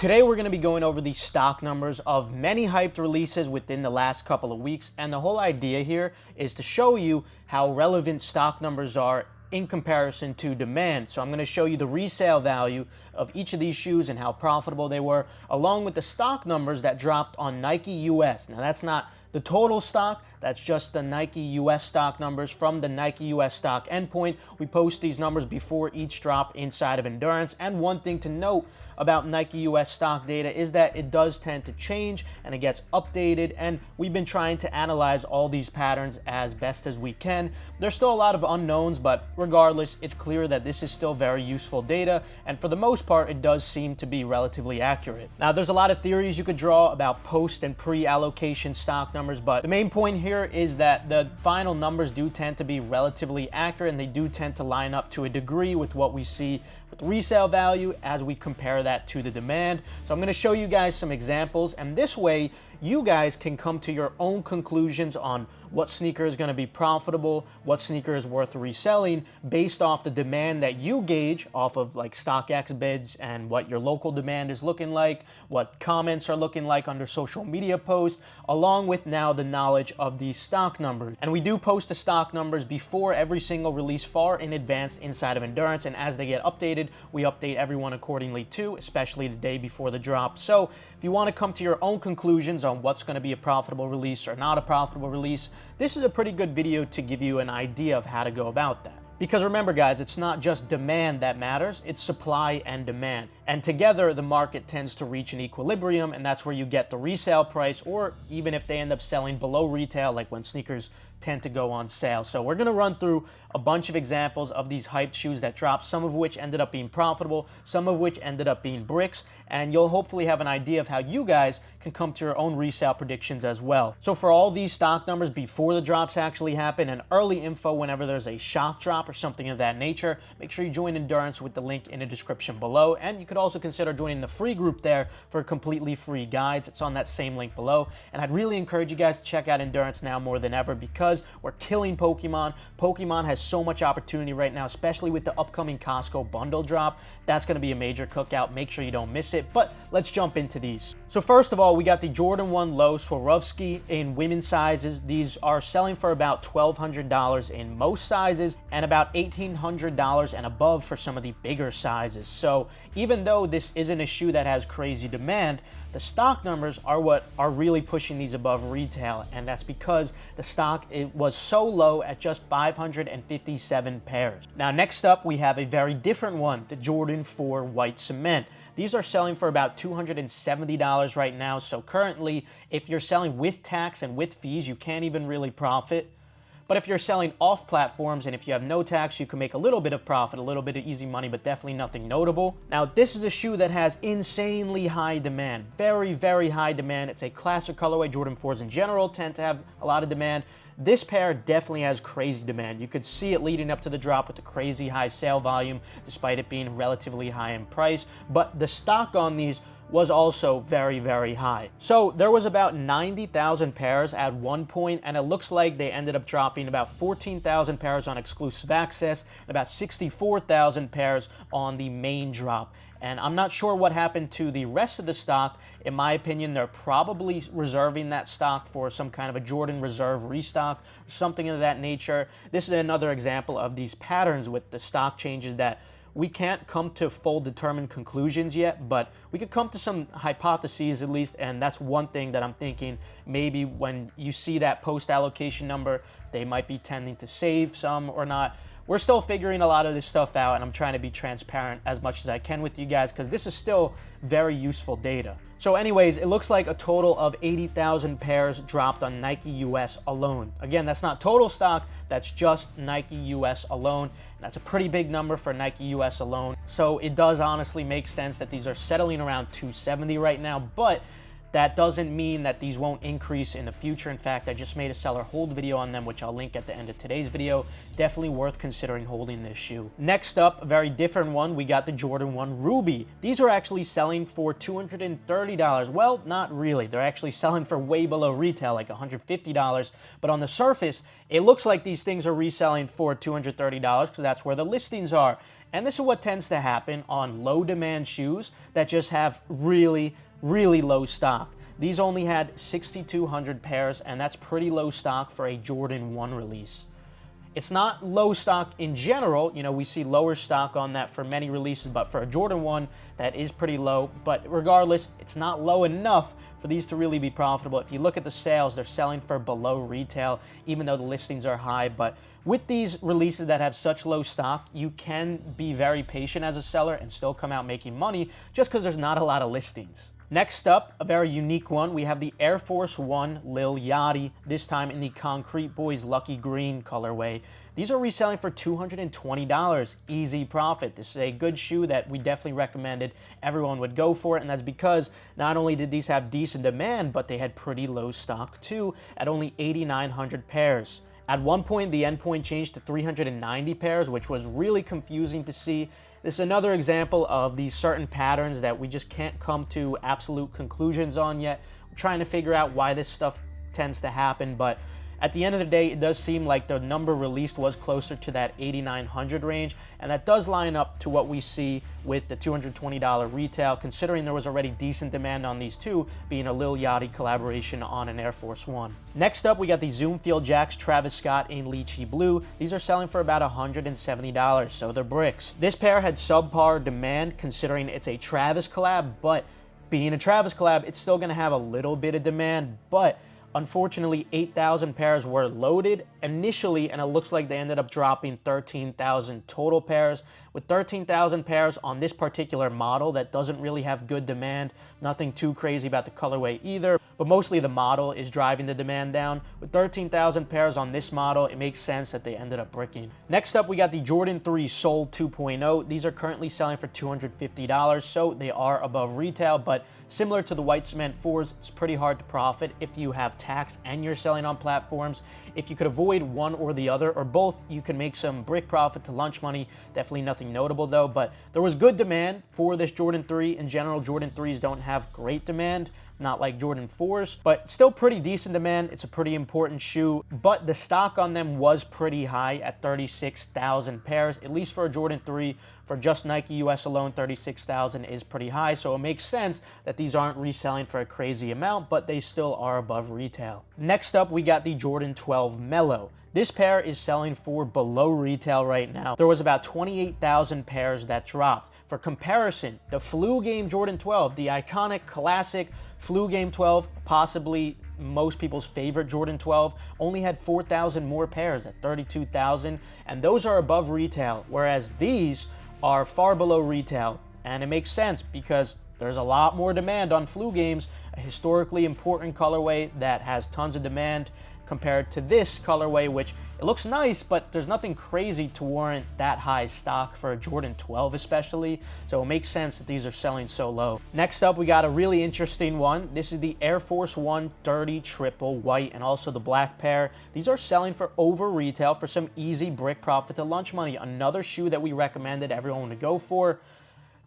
Today we're going to be going over the stock numbers of many hyped releases within the last couple of weeks, and the whole idea here is to show you how relevant stock numbers are in comparison to demand. So I'm going to show you the resale value of each of these shoes and how profitable they were, along with the stock numbers that dropped on Nike US. Now that's not the total stock, that's just the Nike US stock numbers from the Nike US stock endpoint. We post these numbers before each drop inside of Endurance. And one thing to note about Nike US stock data is that it does tend to change and it gets updated, and we've been trying to analyze all these patterns as best as we can. There's still a lot of unknowns, but regardless, it's clear that this is still very useful data, and for the most part, it does seem to be relatively accurate. Now, there's a lot of theories you could draw about post and pre-allocation stock numbers, but the main point here is that the final numbers do tend to be relatively accurate, and they do tend to line up to a degree with what we see with resale value as we compare that to the demand. So I'm going to show you guys some examples, and this way you guys can come to your own conclusions on what sneaker is going to be profitable, what sneaker is worth reselling based off the demand that you gauge off of like StockX bids and what your local demand is looking like, what comments are looking like under social media posts, along with now the knowledge of these stock numbers. And we do post the stock numbers before every single release far in advance inside of Endurance, and as they get updated, we update everyone accordingly too, especially the day before the drop. So if you want to come to your own conclusions on what's going to be a profitable release or not a profitable release, this is a pretty good video to give you an idea of how to go about that. Because remember guys, it's not just demand that matters, it's supply and demand. And together, the market tends to reach an equilibrium, and that's where you get the resale price, or even if they end up selling below retail, like when sneakers tend to go on sale. So we're gonna run through a bunch of examples of these hyped shoes that dropped, some of which ended up being profitable, some of which ended up being bricks, and you'll hopefully have an idea of how you guys can come to your own resale predictions as well. So for all these stock numbers before the drops actually happen, and early info whenever there's a shock drop or something of that nature, make sure you join Endurance with the link in the description below, and you could also consider joining the free group there for completely free guides. It's on that same link below, and I'd really encourage you guys to check out Endurance now more than ever, because we're killing Pokemon. Pokemon has so much opportunity right now, especially with the upcoming Costco bundle drop. That's going to be a major cookout. Make sure you don't miss it. But let's jump into these. So first of all, we got the Jordan 1 Low Swarovski in women's sizes. These are selling for about $1,200 in most sizes and about $1,800 and above for some of the bigger sizes. So even though this isn't a shoe that has crazy demand, the stock numbers are what are really pushing these above retail, and that's because the stock was so low at just 557 pairs. Now next up, we have a very different one, the Jordan 4 White Cement. These are selling for about $270 right now, so currently, if you're selling with tax and with fees, you can't even really profit. But if you're selling off platforms and if you have no tax, you can make a little bit of profit, a little bit of easy money, but definitely nothing notable. Now, this is a shoe that has insanely high demand, very, very high demand. It's a classic colorway. Jordan 4s in general tend to have a lot of demand. This pair definitely has crazy demand. You could see it leading up to the drop with the crazy high sale volume, despite it being relatively high in price. But the stock on these was also very, very high. So there was about 90,000 pairs at one point, and it looks like they ended up dropping about 14,000 pairs on exclusive access and about 64,000 pairs on the main drop. And I'm not sure what happened to the rest of the stock. In my opinion, they're probably reserving that stock for some kind of a Jordan Reserve restock or something of that nature. This is another example of these patterns with the stock changes that we can't come to full determined conclusions yet, but we could come to some hypotheses at least, and that's one thing that I'm thinking. Maybe when you see that post-allocation number, they might be tending to save some or not. We're still figuring a lot of this stuff out, and I'm trying to be transparent as much as I can with you guys because this is still very useful data. So anyways, it looks like a total of 80,000 pairs dropped on Nike US alone. Again, that's not total stock, that's just Nike US alone. And that's a pretty big number for Nike US alone. So it does honestly make sense that these are settling around 270 right now, but that doesn't mean that these won't increase in the future. In fact, I just made a seller hold video on them, which I'll link at the end of today's video. Definitely worth considering holding this shoe. Next up, a very different one, we got the Jordan 1 Ruby. These are actually selling for $230. Well, not really. They're actually selling for way below retail, like $150. But on the surface, it looks like these things are reselling for $230 because that's where the listings are. And this is what tends to happen on low demand shoes that just have really, really low stock. These only had 6,200 pairs, and that's pretty low stock for a Jordan 1 release. It's not low stock in general. You know, we see lower stock on that for many releases, but for a Jordan 1, that is pretty low. But regardless, it's not low enough for these to really be profitable. If you look at the sales, they're selling for below retail, even though the listings are high. But with these releases that have such low stock, you can be very patient as a seller and still come out making money just because there's not a lot of listings. Next up, a very unique one, we have the Air Force 1 Lil Yachty, this time in the Concrete Boys Lucky Green colorway. These are reselling for $220, easy profit. This is a good shoe that we definitely recommended everyone would go for it, and that's because not only did these have decent demand, but they had pretty low stock too, at only 8,900 pairs. At one point, the endpoint changed to 390 pairs, which was really confusing to see. This is another example of these certain patterns that we just can't come to absolute conclusions on yet. We're trying to figure out why this stuff tends to happen, but at the end of the day, it does seem like the number released was closer to that 8,900 range, and that does line up to what we see with the $220 retail, considering there was already decent demand on these two, being a Lil Yachty collaboration on an Air Force 1. Next up, we got the Zoomfield Jacks Travis Scott in Lychee Blue. These are selling for about $170, so they're bricks. This pair had subpar demand, considering it's a Travis collab, but being a Travis collab, it's still gonna have a little bit of demand, but unfortunately, 8,000 pairs were loaded initially, and it looks like they ended up dropping 13,000 total pairs. With 13,000 pairs on this particular model that doesn't really have good demand, nothing too crazy about the colorway either, but mostly the model is driving the demand down. With 13,000 pairs on this model, it makes sense that they ended up bricking. Next up, we got the Jordan 3 Seoul 2.0. These are currently selling for $250, so they are above retail, but similar to the white cement 4s, it's pretty hard to profit if you have tax and you're selling on platforms. If you could avoid one or the other, or both, you can make some brick profit to lunch money. Definitely nothing notable though, but there was good demand for this Jordan 3. In general, Jordan 3s don't have great demand, not like Jordan 4s, but still pretty decent demand. It's a pretty important shoe, but the stock on them was pretty high at 36,000 pairs, at least for a Jordan 3. For just Nike US alone, 36,000 is pretty high, so it makes sense that these aren't reselling for a crazy amount, but they still are above retail. Next up, we got the Jordan 12 Melo. This pair is selling for below retail right now. There was about 28,000 pairs that dropped. For comparison, the Flu Game Jordan 12, the iconic classic Flu Game 12, possibly most people's favorite Jordan 12, only had 4,000 more pairs at 32,000, and those are above retail, whereas these are far below retail. And it makes sense because there's a lot more demand on Flu Games, a historically important colorway that has tons of demand, compared to this colorway, which it looks nice, but there's nothing crazy to warrant that high stock for a Jordan 12 especially, so it makes sense that these are selling so low. Next up, we got a really interesting one. This is the Air Force 1 Dirty Triple White and also the black pair. These are selling for over retail for some easy brick profit to lunch money. Another shoe that we recommended everyone to go for.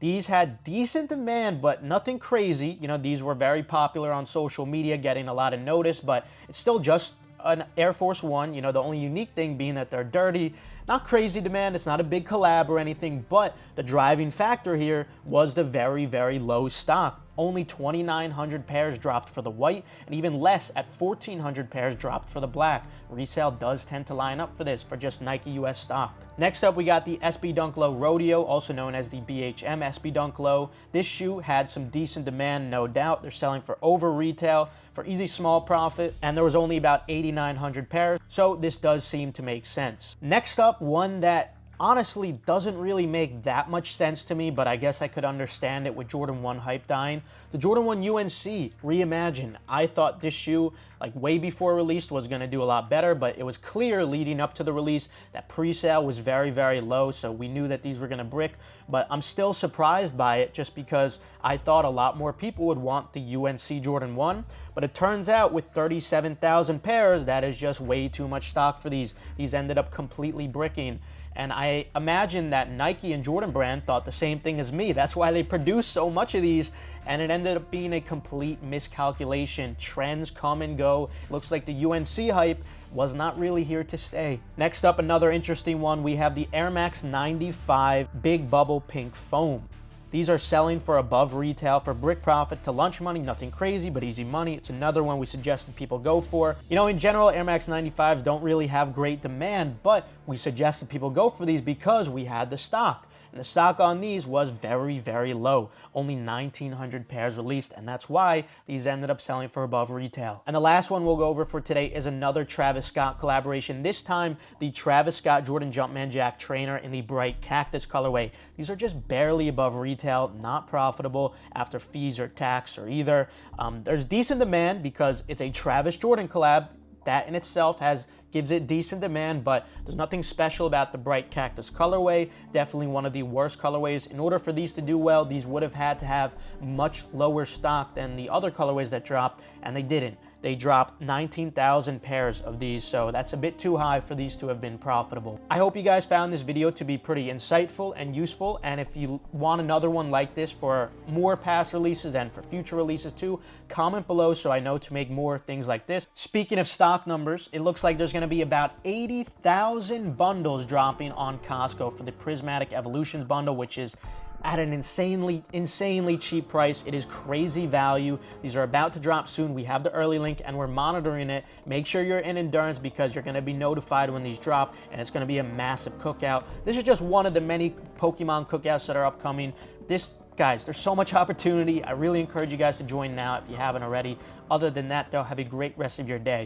These had decent demand, but nothing crazy. You know, these were very popular on social media, getting a lot of notice, but it's still just an Air Force 1, you know, the only unique thing being that they're dirty. Not crazy demand, it's not a big collab or anything, but the driving factor here was the very, very low stock. Only 2,900 pairs dropped for the white, and even less at 1,400 pairs dropped for the black. Resale does tend to line up for this for just Nike US stock. Next up, we got the SB Dunk Low Rodeo, also known as the BHM SB Dunk Low. This shoe had some decent demand, no doubt. They're selling for over retail for easy small profit, and there was only about 8,900 pairs, so this does seem to make sense. Next up, one that honestly doesn't really make that much sense to me, but I guess I could understand it with Jordan 1 hype dying. The Jordan 1 UNC Reimagined. I thought this shoe, like way before release, was going to do a lot better, but it was clear leading up to the release that pre-sale was very, very low, so we knew that these were going to brick, but I'm still surprised by it just because I thought a lot more people would want the UNC Jordan 1, but it turns out with 37,000 pairs, that is just way too much stock for these. These ended up completely bricking. And I imagine that Nike and Jordan Brand thought the same thing as me. That's why they produced so much of these, and it ended up being a complete miscalculation. Trends come and go. Looks like the UNC hype was not really here to stay. Next up, another interesting one, we have the Air Max 95 Big Bubble Pink Foam. These are selling for above retail for brick profit to lunch money. Nothing crazy, but easy money. It's another one we suggested people go for. You know, in general, Air Max 95s don't really have great demand, but we suggested people go for these because we had the stock. And the stock on these was very, very low. Only 1,900 pairs released, and that's why these ended up selling for above retail. And the last one we'll go over for today is another Travis Scott collaboration. This time, the Travis Scott Jordan Jumpman Jack trainer in the bright cactus colorway. These are just barely above retail, not profitable after fees or tax or either. There's decent demand because it's a Travis Jordan collab. That in itself gives it decent demand, but there's nothing special about the bright cactus colorway. Definitely one of the worst colorways. In order for these to do well, these would have had to have much lower stock than the other colorways that dropped, and they didn't. They dropped 19,000 pairs of these, so that's a bit too high for these to have been profitable. I hope you guys found this video to be pretty insightful and useful, and if you want another one like this for more past releases and for future releases too, comment below so I know to make more things like this. Speaking of stock numbers, it looks like there's going to be about 80,000 bundles dropping on Costco for the Prismatic Evolutions bundle, which is at an insanely cheap price. It is crazy value. These are about to drop soon. We have the early link and we're monitoring it. Make sure you're in Endurance because you're going to be notified when these drop, and it's going to be a massive cookout. This is just one of the many Pokemon cookouts that are upcoming. Guys, there's so much opportunity. I really encourage you guys to join now if you haven't already. Other than that, though, have a great rest of your day.